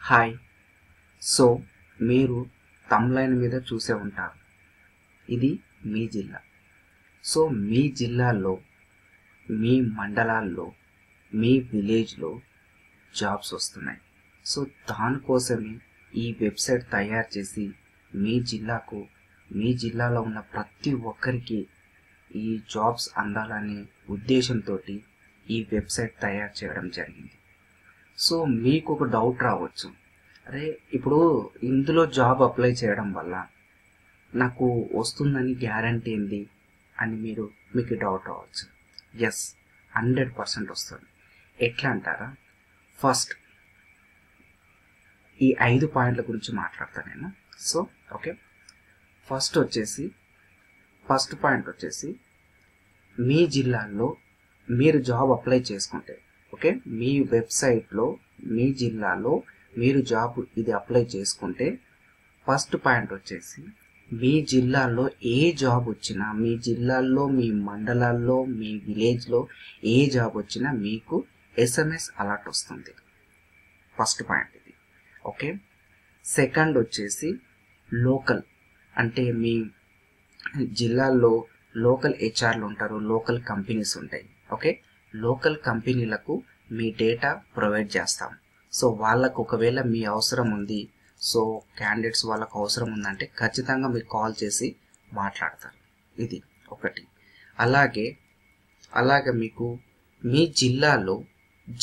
Hi. So మీరు తమ్లైన్ మీద చూసే ఉంటారు. ఇది మీ జిల్లా. సో మీ జిల్లాలో, మీ మండలాల్లో, మీ విలేజ్లో జాబ్స్ వస్తున్నాయి. సో దానికోసమే ఈ వెబ్సైట్ తయారు చేసి మీ జిల్లాకు, మీ జిల్లాలో ఉన్న ప్రతి ఒక్కరికి ఈ జాబ్స్ అందాలనే ఉద్దేశంతో ఈ వెబ్సైట్ తయారు చేయడం జరిగింది. సో మీకు ఒక డౌట్ రావచ్చు, అరే ఇప్పుడు ఇందులో జాబ్ అప్లై చేయడం వల్ల నాకు వస్తుందని గ్యారంటీ ఏంది అని మీకు డౌట్ రావచ్చు. ఎస్, 100% వస్తుంది. ఎట్లా అంటారా? ఫస్ట్ ఈ 5 పాయింట్ల గురించి మాట్లాడతాను నేను. సో ఓకే, ఫస్ట్ పాయింట్ వచ్చేసి మీ జిల్లాల్లో మీరు జాబ్ అప్లై చేసుకుంటే, ఓకే, మీ వెబ్సైట్లో మీ జిల్లాలో మీరు జాబ్ ఇది అప్లై చేసుకుంటే ఫస్ట్ పాయింట్ వచ్చేసి మీ జిల్లాలో ఏ జాబ్ వచ్చినా, మీ జిల్లాల్లో, మీ మండలాల్లో, మీ విలేజ్లో ఏ జాబ్ వచ్చినా మీకు SMS అలర్ట్ వస్తుంది. ఫస్ట్ పాయింట్ ఇది. ఓకే, సెకండ్ వచ్చేసి లోకల్, అంటే మీ జిల్లాల్లో లోకల్ హెచ్ఆర్లు ఉంటారు, లోకల్ కంపెనీస్ ఉంటాయి. ఓకే, లోకల్ కంపెనీలకు మీ డేటా ప్రొవైడ్ చేస్తాం. సో వాళ్ళకు ఒకవేళ మీ అవసరం ఉంది, సో క్యాండిడేట్స్ వాళ్ళకు అవసరం ఉందంటే ఖచ్చితంగా మీరు కాల్ చేసి మాట్లాడతారు. ఇది ఒకటి. అలాగే మీకు మీ జిల్లాలో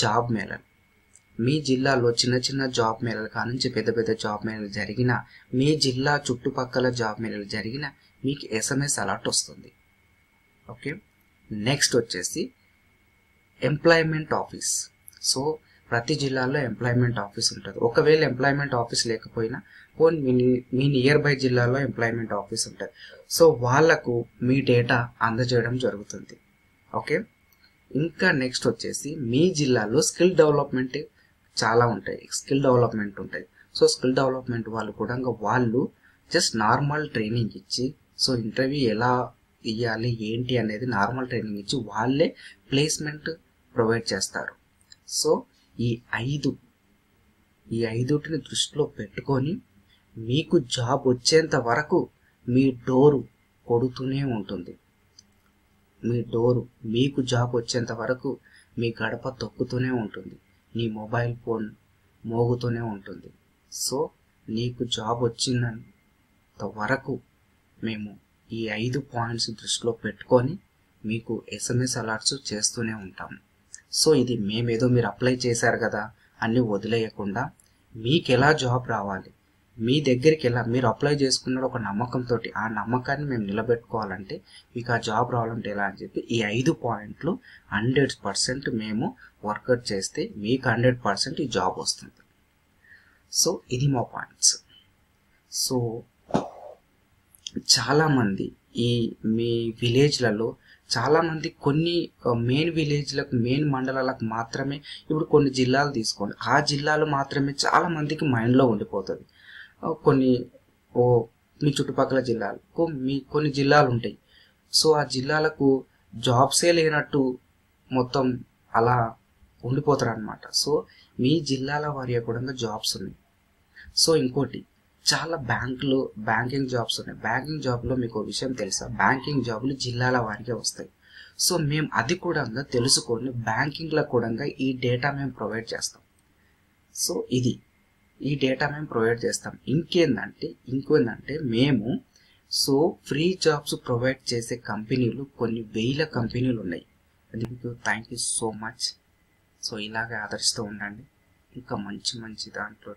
జాబ్ మేళలు, మీ జిల్లాలో చిన్న చిన్న జాబ్ మేళలు కానుంచి పెద్ద పెద్ద జాబ్ మేళలు జరిగిన, మీ జిల్లా చుట్టుపక్కల జాబ్ మేళలు జరిగిన మీకు SMS అలర్ట్ వస్తుంది. ఓకే, నెక్స్ట్ వచ్చేసి ఎంప్లాయ్మెంట్ ఆఫీస్. సో ప్రతి జిల్లాలో ఎంప్లాయ్మెంట్ ఆఫీస్ ఉంటుంది. ఒకవేళ ఎంప్లాయ్మెంట్ ఆఫీస్ లేకపోయినా మీ నియర్ బై జిల్లాలో ఎంప్లాయ్మెంట్ ఆఫీస్ ఉంటుంది. సో వాళ్లకు మీ డేటా అందజేయడం జరుగుతుంది. ఓకే, ఇంకా నెక్స్ట్ వచ్చేసి మీ జిల్లాలో స్కిల్ డెవలప్మెంట్ చాలా ఉంటాయి. స్కిల్ డెవలప్మెంట్ ఉంటాయి. సో స్కిల్ డెవలప్మెంట్ వాళ్ళు కూడా వాళ్ళు జస్ట్ నార్మల్ ట్రైనింగ్ ఇచ్చి, సో ఇంటర్వ్యూ ఎలా ఇవ్వాలి ఏంటి అనేది నార్మల్ ట్రైనింగ్ ఇచ్చి వాళ్ళే ప్లేస్మెంట్ ప్రొవైడ్ చేస్తారు. సో ఈ ఐదుటిని దృష్టిలో పెట్టుకొని మీకు జాబ్ వచ్చేంత వరకు మీ డోరు కొడుతూనే ఉంటుంది. మీకు జాబ్ వచ్చేంత వరకు మీ గడప తొక్కుతూనే ఉంటుంది, నీ మొబైల్ ఫోన్ మోగుతూనే ఉంటుంది. సో నీకు జాబ్ వచ్చినంత వరకు మేము ఈ 5 పాయింట్స్ దృష్టిలో పెట్టుకొని మీకు SMS అలర్ట్స్ చేస్తూనే ఉంటాము. సో ఇది మేమేదో మీరు అప్లై చేశారు కదా అన్ని వదిలేయకుండా, మీకు ఎలా జాబ్ రావాలి, మీ దగ్గరికి ఎలా మీరు అప్లై చేసుకున్న ఒక నమ్మకంతో, ఆ నమ్మకాన్ని మేము నిలబెట్టుకోవాలంటే మీకు ఆ జాబ్ రావాలంటే ఎలా అని చెప్పి ఈ 5 పాయింట్లు 100% మేము వర్కౌట్ చేస్తే మీకు 100% ఈ జాబ్ వస్తుంది. సో ఇది మా పాయింట్స్. సో చాలామంది మీ విలేజ్లలో చాలామంది కొన్ని మెయిన్ విలేజ్లకు, మెయిన్ మండలాలకు మాత్రమే, ఇప్పుడు కొన్ని జిల్లాలు తీసుకోండి, ఆ జిల్లాలు మాత్రమే చాలా మందికి మైండ్లో ఉండిపోతుంది. మీ చుట్టుపక్కల జిల్లాలకు కొన్ని జిల్లాలు ఉంటాయి. సో ఆ జిల్లాలకు జాబ్సే లేనట్టు మొత్తం అలా ఉండిపోతారు అనమాట. సో మీ జిల్లాల వారి కూడా జాబ్స్ ఉన్నాయి. సో ఇంకోటి, చాలా బ్యాంకింగ్ జాబ్స్ ఉన్నాయి. బ్యాంకింగ్ జాబ్లో మీకు విషయం తెలుసా, బ్యాంకింగ్ జాబులు జిల్లాల వారికే వస్తాయి. సో మేము అది కూడా తెలుసుకొని బ్యాంకింగ్లో కూడా ఈ డేటా మేము ప్రొవైడ్ చేస్తాం. సో ఈ డేటా మేము ప్రొవైడ్ చేస్తాం. ఇంకేందంటే మేము ఫ్రీ జాబ్స్ ప్రొవైడ్ చేసే కంపెనీలు కొన్ని వేల కంపెనీలు ఉన్నాయి. అది మీకు thank you so much. So ఇలాగే ఆదరిస్తూ ఉండండి. ఇంకా మంచి దాంట్లో